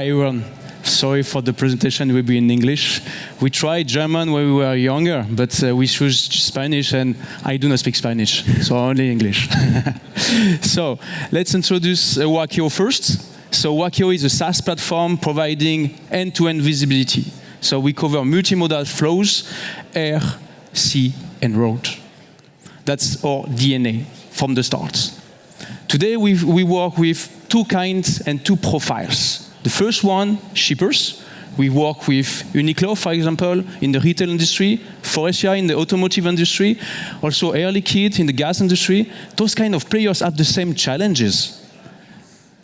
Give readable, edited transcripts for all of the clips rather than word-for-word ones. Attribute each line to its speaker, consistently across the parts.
Speaker 1: Hi everyone. Sorry for the presentation will be in English. We tried German when we were younger, but we chose Spanish and I do not speak Spanish, so only English. So let's introduce Wakeo first. So Wakeo is a SaaS platform providing end-to-end visibility. So we cover multimodal flows, air, sea, and road. That's our DNA from the start. Today we work with two kinds and two profiles. The first one, shippers. We work with Uniqlo, for example, in the retail industry, Faurecia in the automotive industry, also Air Liquide in the gas industry. Those kind of players have the same challenges.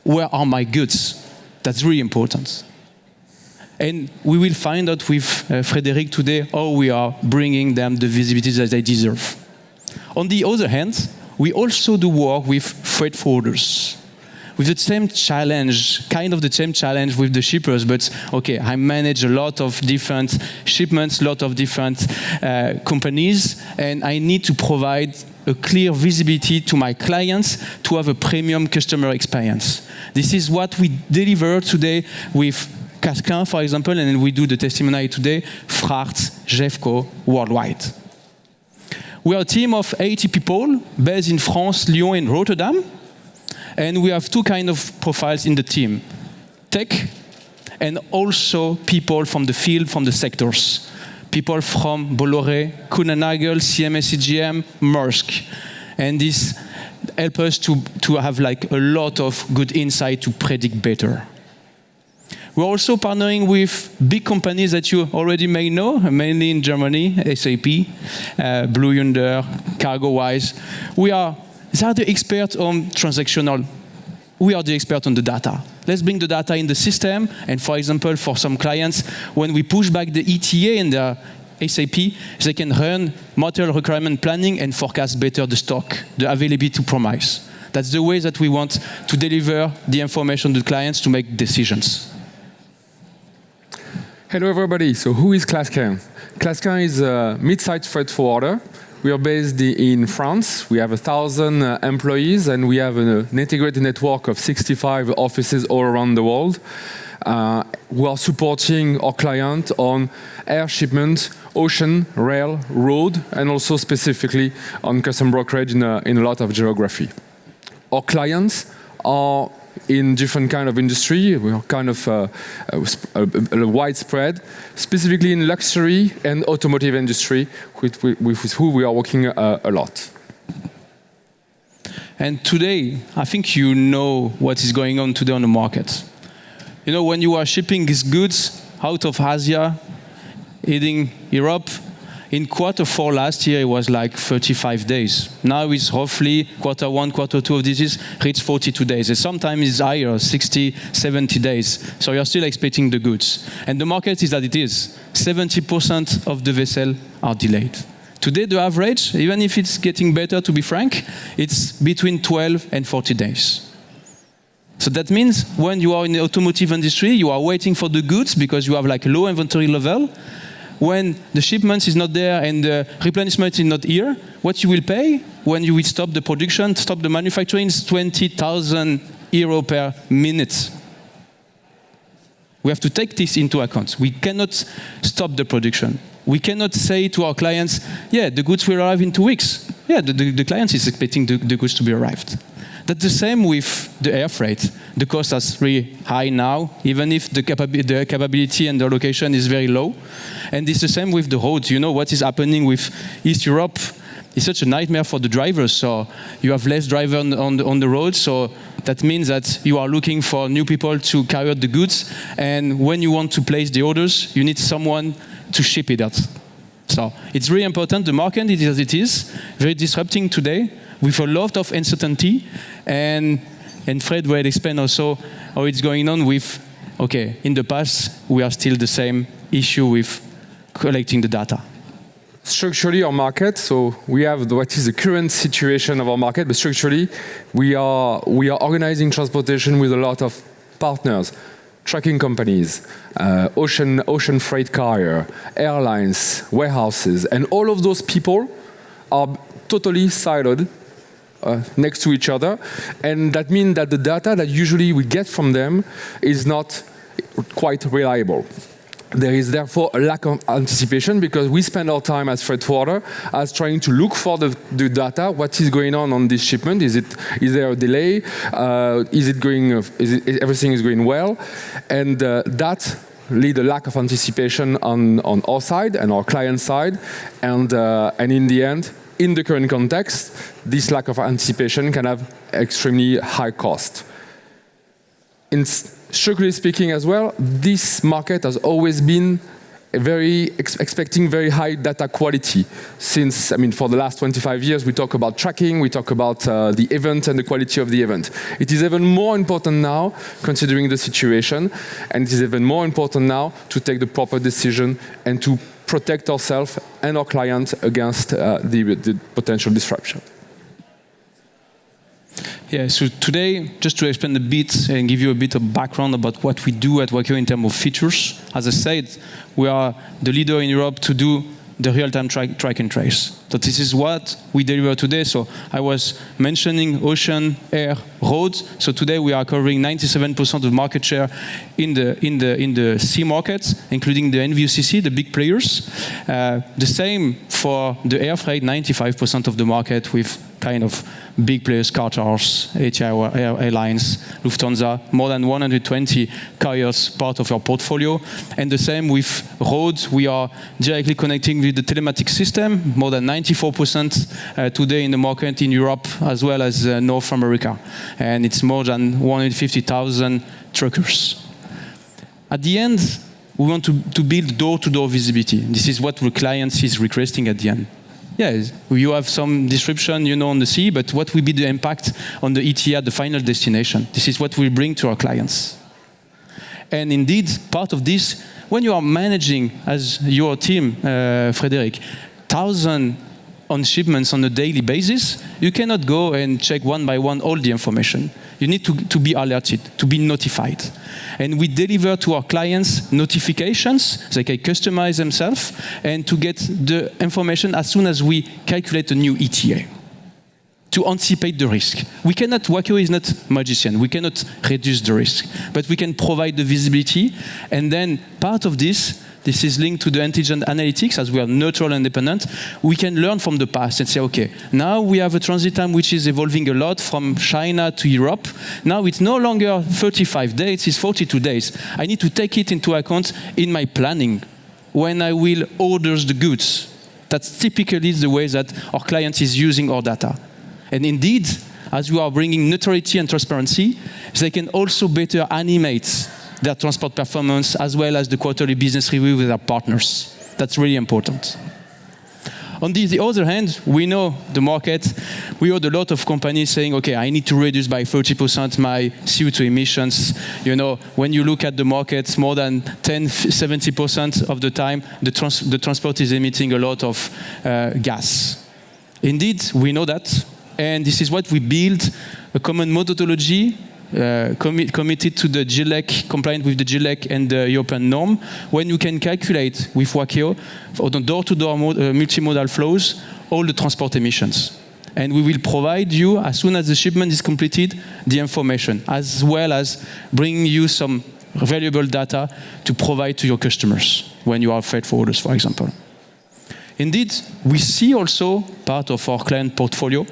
Speaker 1: Where are my goods? That's really important. And we will find out with Frédéric today how we are bringing them the visibility that they deserve. On the other hand, we also do work with freight forwarders. With the same challenge, kind of the same challenge with the shippers, but okay, I manage a lot of different shipments, a lot of different companies, and I need to provide a clear visibility to my clients to have a premium customer experience. This is what we deliver today with Clasquin, for example, and we do the testimonial today, Fracht, Jeffco, worldwide. We are a team of 80 people based in France, Lyon, and Rotterdam. And we have two kinds of profiles in the team. Tech, and also people from the field, from the sectors. People from Bolloré, Kundenangebot, CMS, CGM, Maersk. And this helps us to have like a lot of good insight to predict better. We're also partnering with big companies that you already may know, mainly in Germany, SAP, Blue Yonder, CargoWise. They are the experts on transactional. We are the expert on the data. Let's bring the data in the system. And for example, for some clients, when we push back the ETA in the SAP, they can run material requirement planning and forecast better the stock, the availability promise. That's the way that we want to deliver the information to the clients to make decisions.
Speaker 2: Hello everybody, so who is Clasquin? Clasquin is a mid-sized freight forwarder. We are based in France. We have 1,000 employees and we have an integrated network of 65 offices all around the world. We are supporting our client on air shipment, ocean, rail, road, and also specifically on custom brokerage in a lot of geography. Our clients are in different kind of industry. We are kind of a widespread, specifically in luxury and automotive industry, with who we are working a lot.
Speaker 1: And today, I think you know what is going on today on the market. You know, when you are shipping these goods out of Asia, heading Europe, in Q4 last year, it was like 35 days. Now it's roughly Q1, Q2 of this year, reached 42 days. And sometimes it's higher, 60, 70 days. So you're still expecting the goods. And the market is that it is. 70% of the vessels are delayed. Today, the average, even if it's getting better, to be frank, it's between 12 and 40 days. So that means when you are in the automotive industry, you are waiting for the goods because you have like a low inventory level. When the shipment is not there and the replenishment is not here, what you will pay when you will stop the production, stop the manufacturing is 20,000 euro per minute. We have to take this into account. We cannot stop the production. We cannot say to our clients, yeah, the goods will arrive in 2 weeks. Yeah, the client is expecting the goods to be arrived. That's the same with the air freight. The cost is really high now, even if the capability and the location is very low. And it's the same with the roads. You know what is happening with East Europe? It's such a nightmare for the drivers. So you have less drivers on the road. So that means that you are looking for new people to carry out the goods. And when you want to place the orders, you need someone to ship it out. So it's really important. The market is as it is, very disrupting today, with a lot of uncertainty, and Fred will explain also how it's going on with, okay, in the past, we are still the same issue with collecting the data.
Speaker 2: Structurally, our market, so we have what is the current situation of our market, but structurally, we are organizing transportation with a lot of partners, trucking companies, ocean freight carrier, airlines, warehouses, and all of those people are totally siloed next to each other, and that means that the data that usually we get from them is not quite reliable. There is therefore a lack of anticipation because we spend our time as freight forwarder as trying to look for the data. What is going on this shipment? Is there a delay? Everything is going well? And that lead a lack of anticipation on our side and our client side. And in the end, in the current context, this lack of anticipation can have extremely high cost. Structurally speaking as well, this market has always been expecting very high data quality. Since, for the last 25 years, we talk about tracking, we talk about the event and the quality of the event. It is even more important now, considering the situation, and it is even more important now to take the proper decision and to protect ourselves and our clients against the potential disruption.
Speaker 1: Yeah, so today, just to explain a bit and give you a bit of background about what we do at Wakeo in terms of features. As I said, we are the leader in Europe to do the real-time track and trace. So this is what we deliver today. So I was mentioning ocean, air, roads. So today we are covering 97% of market share in the sea markets, including the NVOCC, the big players. The same for the air freight, 95% of the market with kind of big players, Qatar's, ETA Airlines, Lufthansa, more than 120 carriers part of our portfolio. And the same with roads. We are directly connecting with the telematics system, more than 94% today in the market in Europe as well as North America. And it's more than 150,000 truckers. At the end, we want to build door-to-door visibility. This is what the client is requesting at the end. Yeah, you have some disruption, on the sea, but what will be the impact on the ETA, the final destination? This is what we bring to our clients. And indeed, part of this, when you are managing, as your team, Frédéric, 1,000 on shipments on a daily basis, you cannot go and check one by one all the information. You need to be alerted, to be notified. And we deliver to our clients notifications, they can customize themselves, and to get the information as soon as we calculate a new ETA, to anticipate the risk. Wakeo is not a magician, we cannot reduce the risk, but we can provide the visibility, and then part of this is linked to the intelligent analytics, as we are neutral and independent. We can learn from the past and say, okay, now we have a transit time which is evolving a lot from China to Europe. Now it's no longer 35 days, it's 42 days. I need to take it into account in my planning when I will order the goods. That's typically the way that our client is using our data. And indeed, as we are bringing neutrality and transparency, they can also better animate their transport performance as well as the quarterly business review with our partners. That's really important. On the other hand, we know the market. We heard a lot of companies saying, okay, I need to reduce by 30% my CO2 emissions. When you look at the markets, more than 70% of the time, the transport is emitting a lot of gas. Indeed, we know that. And this is what we build, a common methodology committed to the GLEC, compliant with the GLEC and the European norm, when you can calculate with Wakeo for the door-to-door multimodal flows all the transport emissions. And we will provide you, as soon as the shipment is completed, the information, as well as bringing you some valuable data to provide to your customers when you are freight forwarders, for example. Indeed, we see also part of our client portfolio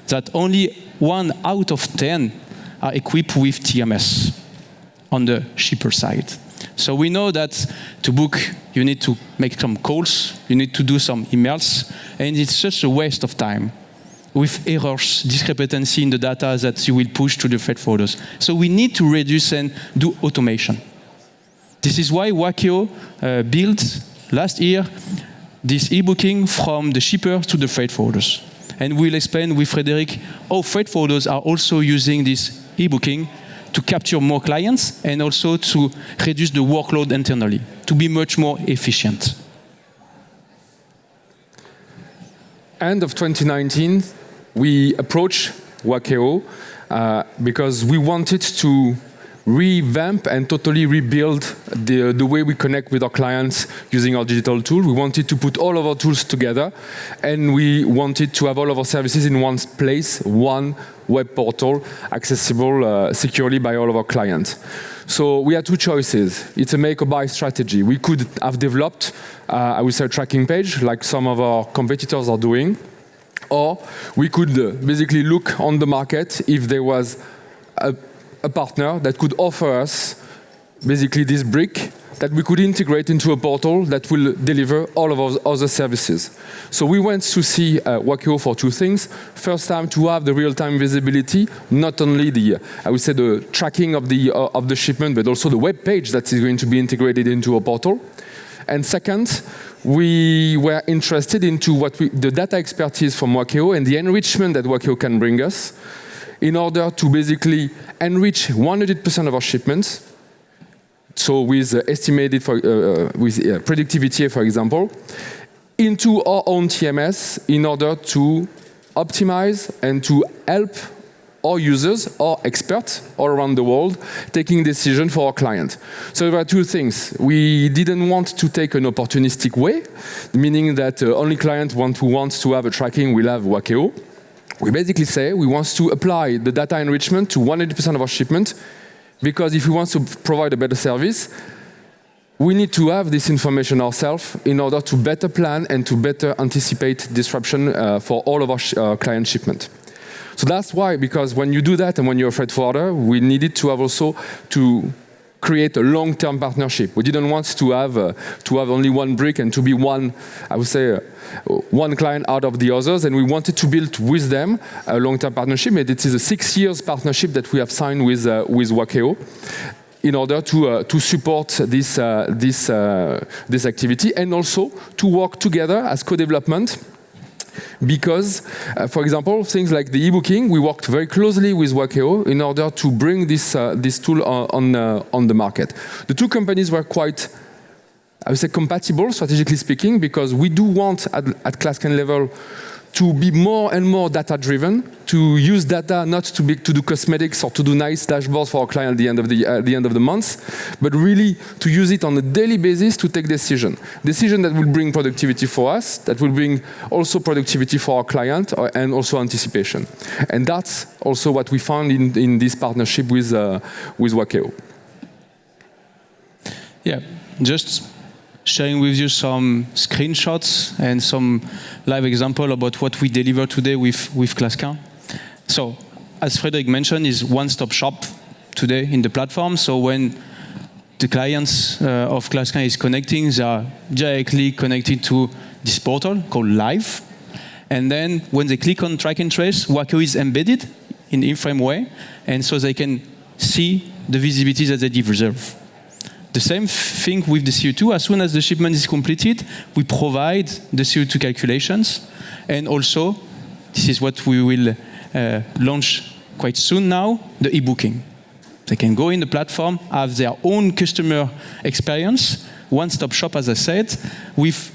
Speaker 1: that only 1 out of 10 are equipped with TMS on the shipper side. So we know that to book, you need to make some calls, you need to do some emails, and it's just a waste of time with errors, discrepancy in the data that you will push to the freight forwarders. So we need to reduce and do automation. This is why Wakeo built last year this e-booking from the shipper to the freight forwarders. And we'll explain with Frédéric how freight forwarders are also using this e-booking to capture more clients and also to reduce the workload internally, to be much more efficient.
Speaker 2: End of 2019, we approached Wakeo because we wanted to revamp and totally rebuild the way we connect with our clients using our digital tool. We wanted to put all of our tools together, and we wanted to have all of our services in one place, one web portal, accessible securely by all of our clients. So we had two choices. It's a make or buy strategy. We could have developed, I would say, a tracking page like some of our competitors are doing, or we could basically look on the market if there was a partner that could offer us basically this brick that we could integrate into a portal that will deliver all of our other services. So we went to see Wakeo for two things. First time, to have the real-time visibility, not only the, I would say, the tracking of the shipment, but also the web page that is going to be integrated into a portal. And second, we were interested into the data expertise from Wakeo and the enrichment that Wakeo can bring us in order to basically enrich 100% of our shipments. So with estimated, with predictivity, for example, into our own TMS in order to optimize and to help our users, our experts all around the world, taking decisions for our client. So there are two things. We didn't want to take an opportunistic way, meaning that only clients who wants to have a tracking will have Wakeo. We basically say we want to apply the data enrichment to 100% of our shipment, because if we want to provide a better service, we need to have this information ourselves in order to better plan and to better anticipate disruption for all of our client shipment. So that's why, because when you do that and when you're a freight forwarder, we needed to have also to create a long-term partnership. We didn't want to have only one brick and to be one, I would say, one client out of the others, and we wanted to build with them a long-term partnership. And it is a 6 years partnership that we have signed with Wakeo in order to support this activity and also to work together as co-development. Because, for example, things like the e-booking, we worked very closely with Wakeo in order to bring this tool on the market. The two companies were quite, I would say, compatible, strategically speaking, because we do want at Clasquin level to be more and more data-driven, to use data not to do cosmetics or to do nice dashboards for our client at the end of the month, but really to use it on a daily basis to take decision that will bring productivity for us, that will bring also productivity for our client, and also anticipation. And that's also what we found in this partnership with Wakeo.
Speaker 1: Yeah, just sharing with you some screenshots and some live example about what we deliver today with Clasquin. So, as Frederic mentioned, is one-stop shop today in the platform. So when the clients of Clasquin is connecting, they are directly connected to this portal called Live. And then when they click on track and trace, Wakeo is embedded in in-frame way, and so they can see the visibility that they deserve. The same thing with the CO2. As soon as the shipment is completed, we provide the CO2 calculations. And also, this is what we will launch quite soon now, the e-booking. They can go in the platform, have their own customer experience, one-stop shop, as I said, with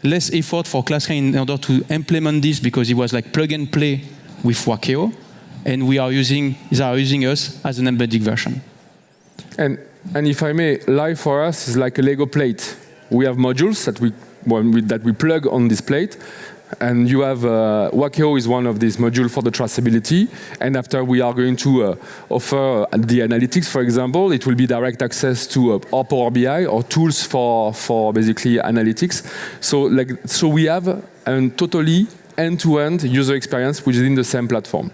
Speaker 1: less effort for Clasquin in order to implement this, because it was like plug and play with Wakeo. And they are using us as an embedded version.
Speaker 2: And if I may, Live for us is like a Lego plate. We have modules that we plug on this plate, and you have Wakeo is one of these modules for the traceability. And after we are going to offer the analytics, for example, it will be direct access to our Power BI or tools for basically analytics. So we have a totally end-to-end user experience within the same platform.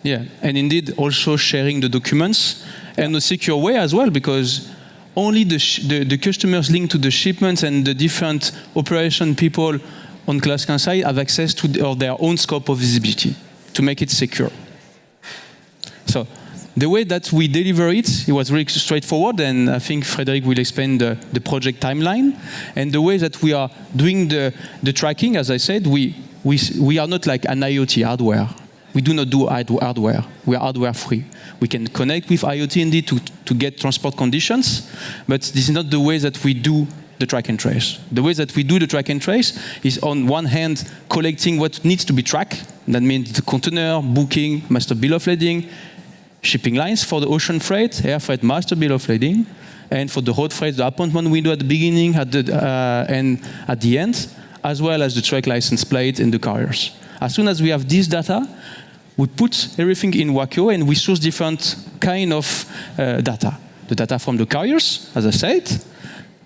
Speaker 1: Yeah, and indeed also sharing the documents in a secure way as well, because only the customers linked to the shipments and the different operation people on Clasquin side have access to their own scope of visibility to make it secure. So the way that we deliver it was really straightforward, and I think Frederic will explain the project timeline. And the way that we are doing the tracking, as I said, we are not like an IoT hardware. We do not do hardware. We are hardware free. We can connect with IoT indeed to get transport conditions, but this is not the way that we do the track and trace. The way that we do the track and trace is, on one hand, collecting what needs to be tracked. That means the container, booking, master bill of lading, shipping lines for the ocean freight, air freight master bill of lading, and for the road freight, the appointment window at the beginning and at the end, as well as the truck license plate and the carriers. As soon as we have this data, we put everything in Wakeo and we source different kind of data. the data from the carriers, as I said,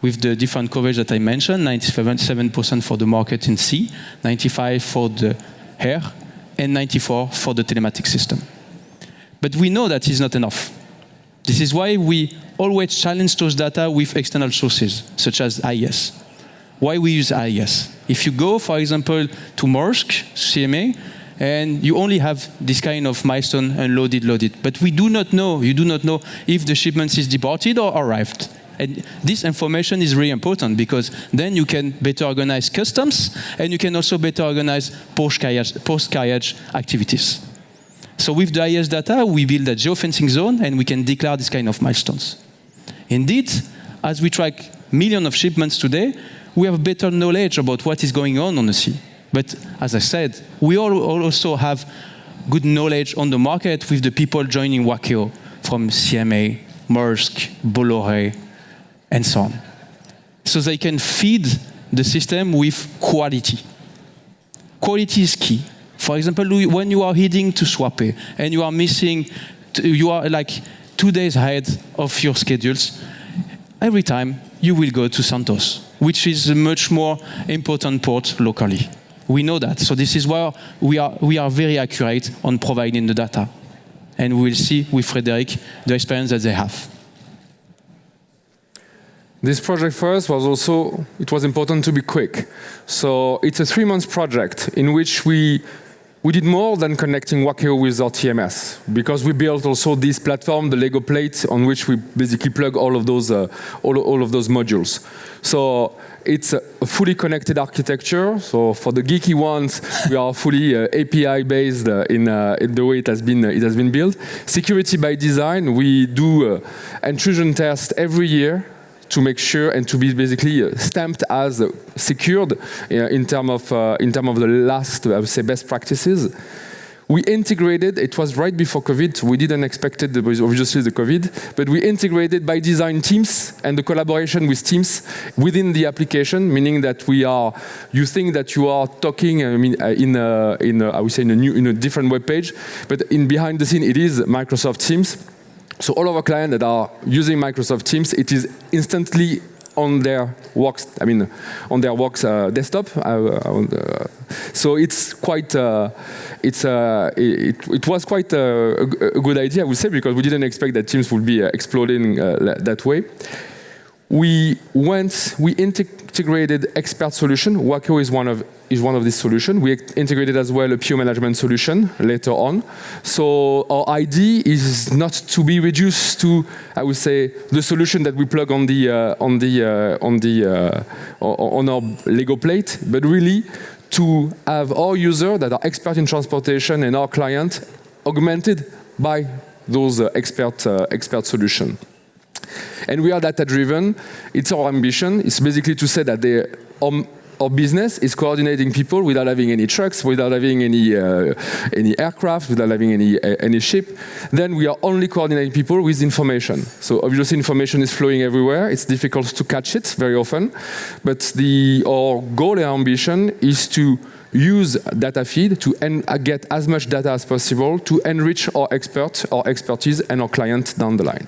Speaker 1: with the different coverage that I mentioned, 97% for the market in sea, 95% for the air, and 94% for the telematics system. But we know that is not enough. This is why we always challenge those data with external sources, such as IES. Why we use IES? If you go, for example, to Maersk, CMA, and you only have this kind of milestone unloaded, loaded. But we do not know, you do not know if the shipment is departed or arrived. And this information is really important because then you can better organize customs and you can also better organize post-carriage activities. So with the IS data, we build a geofencing zone and we can declare this kind of milestones. Indeed, as we track millions of shipments today, we have better knowledge about what is going on the sea. But as I said, we also have good knowledge on the market with the people joining Wakeo from CMA, Maersk, Bolloré, and so on. So they can feed the system with quality. Quality is key. For example, when you are heading to Swape and you are missing, you are like 2 days ahead of your schedules, every time you will go to Santos, which is a much more important port locally. We know that. So this is why we are very accurate on providing the data. And we will see with Frederic the experience that they have.
Speaker 2: This project for us was also, it was important to be quick. So it's a 3-month project in which we did more than connecting Wakeo with our TMS, because we built also this platform, the Lego plate, on which we basically plug all of those modules. So it's a fully connected architecture. So for the geeky ones, we are fully API based in the way it has been built. Security by design, we do intrusion tests every year to make sure and to be basically stamped as secured in terms of the last, I would say, best practices. We integrated, it was right before COVID, so we didn't expect it, obviously the COVID, but we integrated by design teams and the collaboration with teams within the application, meaning that you think that you are talking, I mean, in a different web page, but behind the scene it is Microsoft Teams. So all of our clients that are using Microsoft Teams, it is instantly on their Works, desktop. So it's quite, it was quite a good idea, I would say, because we didn't expect that Teams would be exploding that way. We integrated expert solution. Wakeo is one of these solutions. We integrated as well a PO management solution later on. So our idea is not to be reduced to, I would say, the solution that we plug on our Lego plate, but really to have our users that are expert in transportation and our client augmented by those expert solutions. And we are data-driven. It's our ambition. It's basically to say that our business is coordinating people without having any trucks, without having any aircraft, without having any ship. Then we are only coordinating people with information. So obviously information is flowing everywhere. It's difficult to catch it very often. But our goal and ambition is to use data feed to get as much data as possible to enrich our expertise and our client down the line.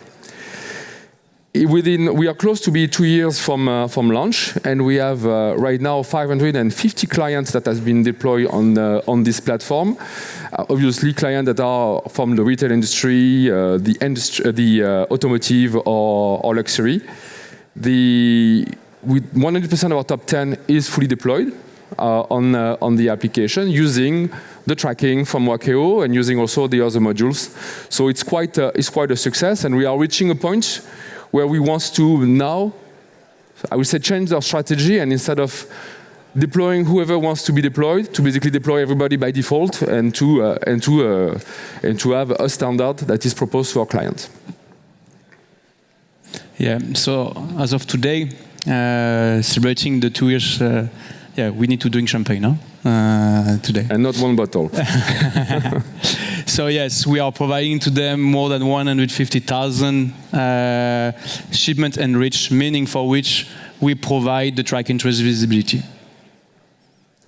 Speaker 2: We are close to be 2 years from launch, and we have right now 550 clients that has been deployed on this platform. Obviously, clients that are from the retail industry, the automotive or luxury. 100% of our top 10 is fully deployed on the application using the tracking from Wakeo and using also the other modules. So it's quite a success, and we are reaching a point where we want to now, I would say, change our strategy, and instead of deploying whoever wants to be deployed, to basically deploy everybody by default and to have a standard that is proposed to our clients.
Speaker 1: Yeah. So as of today, celebrating the 2 years, we need to drink champagne, no? Today.
Speaker 2: And not one bottle.
Speaker 1: So yes, we are providing to them more than 150,000 shipment enriched, meaning for which we provide the track and trace visibility.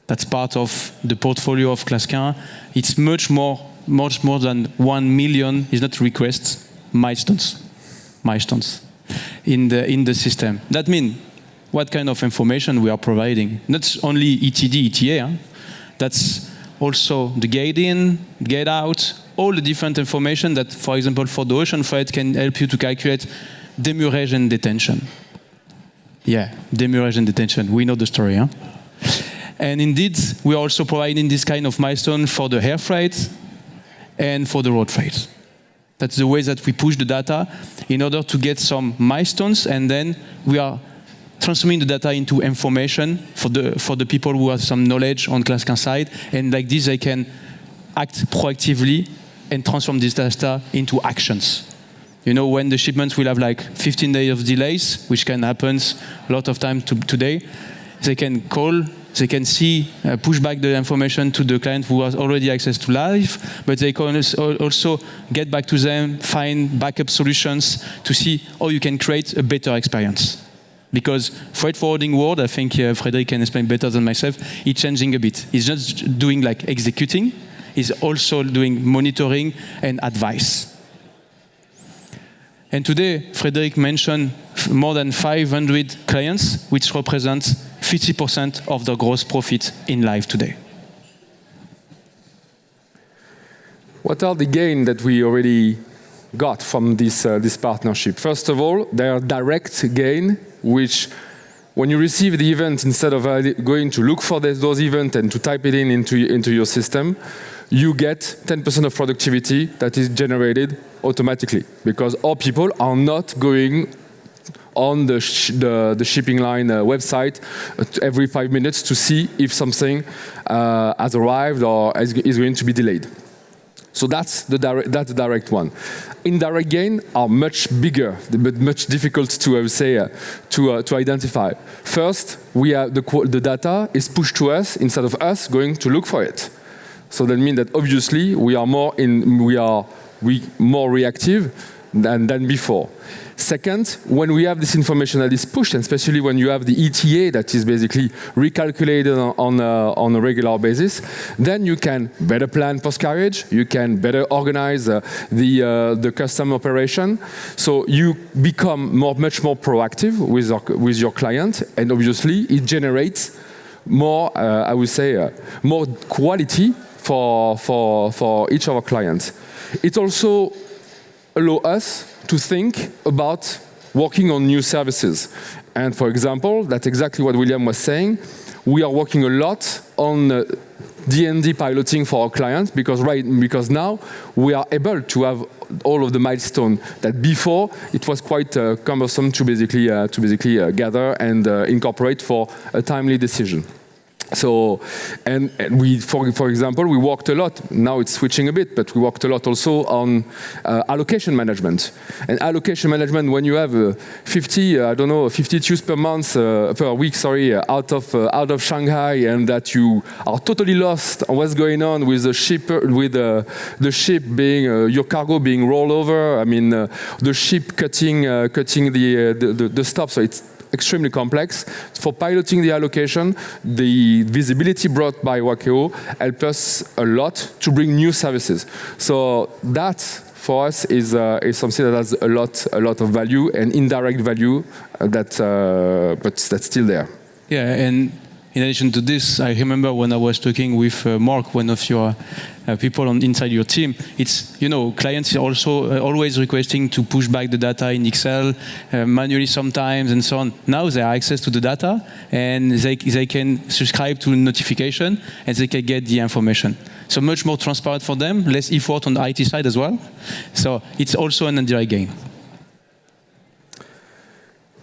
Speaker 1: That's part of the portfolio of Clasquin. It's much more than 1 million, it's not requests, milestones. in the system. That means what kind of information we are providing. Not only ETD, ETA, huh? That's also the gate in, gate out, all the different information that, for example, for the ocean freight can help you to calculate demurrage and detention. Yeah, demurrage and detention. We know the story, huh? And indeed, we are also providing this kind of milestone for the air freight and for the road freight. That's the way that we push the data in order to get some milestones, and then we are transforming the data into information for the people who have some knowledge on Clasquin side, and like this they can act proactively and transform this data into actions. You know, when the shipments will have like 15 days of delays, which can happen a lot of time today, they can call, they can see, push back the information to the client who has already access to live, but they can also get back to them, find backup solutions to see how you can create a better experience. Because freight forwarding world, I think Frederic can explain better than myself, it's changing a bit. It's not just doing like executing, it's also doing monitoring and advice. And today, Frederic mentioned more than 500 clients, which represents 50% of the gross profit in live today.
Speaker 2: What are the gains that we already got from this partnership? First of all, there are direct gain, which when you receive the event, instead of going to look for those events and to type it into your system, you get 10% of productivity that is generated automatically, because our people are not going on the shipping line website every 5 minutes to see if something has arrived or is going to be delayed. So that's the direct one. Indirect gain are much bigger, but much difficult to, I would say, to identify. First, we have the data is pushed to us instead of us going to look for it. So that means that obviously we are more reactive than before. Second, when we have this information that is pushed, and especially when you have the ETA that is basically recalculated on a regular basis, then you can better plan post-carriage, you can better organize the custom operation. So you become much more proactive with your client, and obviously it generates more, I would say, more quality for each of our clients. It also allows us to think about working on new services. And for example, that's exactly what William was saying. We are working a lot on D&D piloting for our clients because now we are able to have all of the milestones that before it was quite cumbersome to basically gather and incorporate for a timely decision. So, and we, for example, we worked a lot, now it's switching a bit, but we worked a lot also on allocation management. And allocation management, when you have 50 tubes per month, per week, sorry, out of Shanghai, and that you are totally lost on what's going on with the the ship being, your cargo being rolled over, I mean, the ship cutting the stop, so it's extremely complex. For piloting the allocation, the visibility brought by Wakeo helped us a lot to bring new services. So that, for us, is something that has a lot of value and indirect value, but that's still there.
Speaker 1: Yeah, and in addition to this, I remember when I was talking with Mark, one of your people inside your team, it's, you know, clients are also always requesting to push back the data in Excel, manually sometimes, and so on. Now they have access to the data, and they can subscribe to notification, and they can get the information. So much more transparent for them, less effort on the IT side as well. So it's also an indirect gain.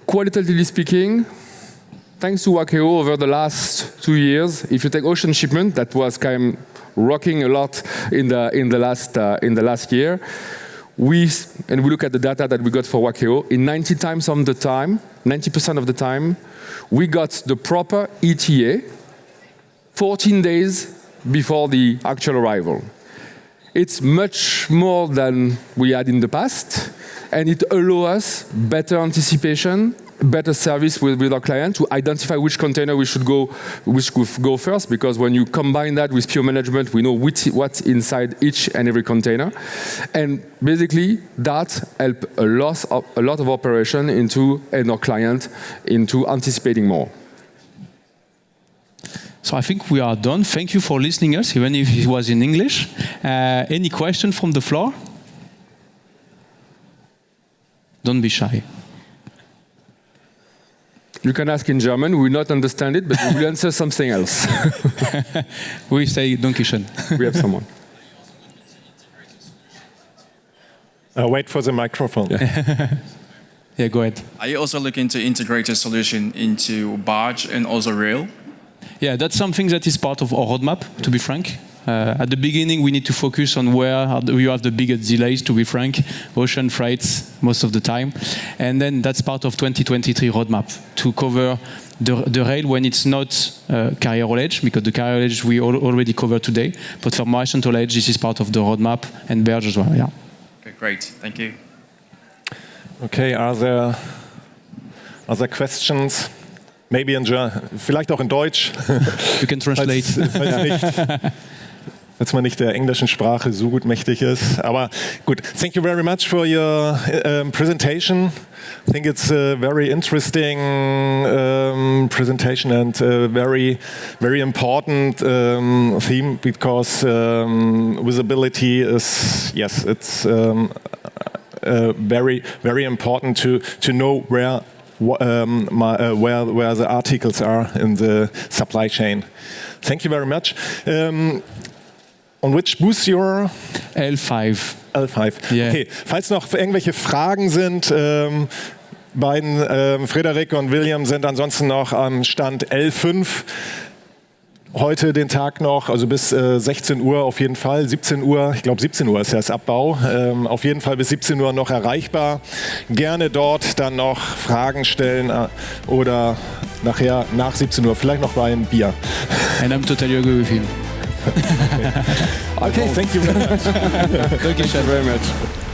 Speaker 2: Qualitatively speaking, thanks to Wakeo over the last 2 years, if you take ocean shipment, that was kind of rocking a lot in the last year. We look at the data that we got for Wakeo. In 90% of the time, we got the proper ETA 14 days before the actual arrival. It's much more than we had in the past, and it allows us better anticipation better service with our client, to identify which container we should go first, because when you combine that with pure management, we know what's inside each and every container. And basically, that helps a lot of operation and our client into anticipating more.
Speaker 1: So I think we are done. Thank you for listening us, even if it was in English. Any question from the floor? Don't be shy.
Speaker 2: You can ask in German. We will not understand it, but we will answer something else.
Speaker 1: We say Dankeschön.
Speaker 2: We have someone.
Speaker 3: Wait for the microphone.
Speaker 1: Yeah, go ahead.
Speaker 4: Are you also looking to integrate a solution into barge and also rail?
Speaker 1: Yeah, that's something that is part of our roadmap, to be frank. At the beginning, we need to focus on where you have the biggest delays, to be frank, ocean freights most of the time. And then that's part of 2023 roadmap, to cover the rail when it's not carrier haulage, because the carrier haulage we already covered today. But for merchant haulage, this is part of the roadmap, and barge as well, yeah.
Speaker 4: Okay, great. Thank you.
Speaker 3: Okay, are there other questions? Maybe in German, vielleicht auch in Deutsch.
Speaker 1: You can translate.
Speaker 3: Falls man nicht der englischen Sprache so gut mächtig ist. Aber gut, thank you very much for your presentation. I think it's a very interesting presentation and very, very important theme, because visibility is, yes, it's very, very important to know where the articles are in the supply chain. Thank you very much. On which booth you're?
Speaker 1: L5.
Speaker 3: L5.
Speaker 1: Yeah.
Speaker 3: Okay. Falls noch irgendwelche Fragen sind, beiden Frederik und William sind ansonsten noch am Stand L5. Heute den Tag noch, also bis 16 Uhr auf jeden Fall, 17 Uhr, ich glaube 17 Uhr ist ja das Abbau, auf jeden Fall bis 17 Uhr noch erreichbar. Gerne dort dann noch Fragen stellen oder nachher nach 17 Uhr, vielleicht noch bei einem Bier.
Speaker 1: And I'm totally agree with him.
Speaker 3: Okay, thank you very much.
Speaker 1: Thank you very much.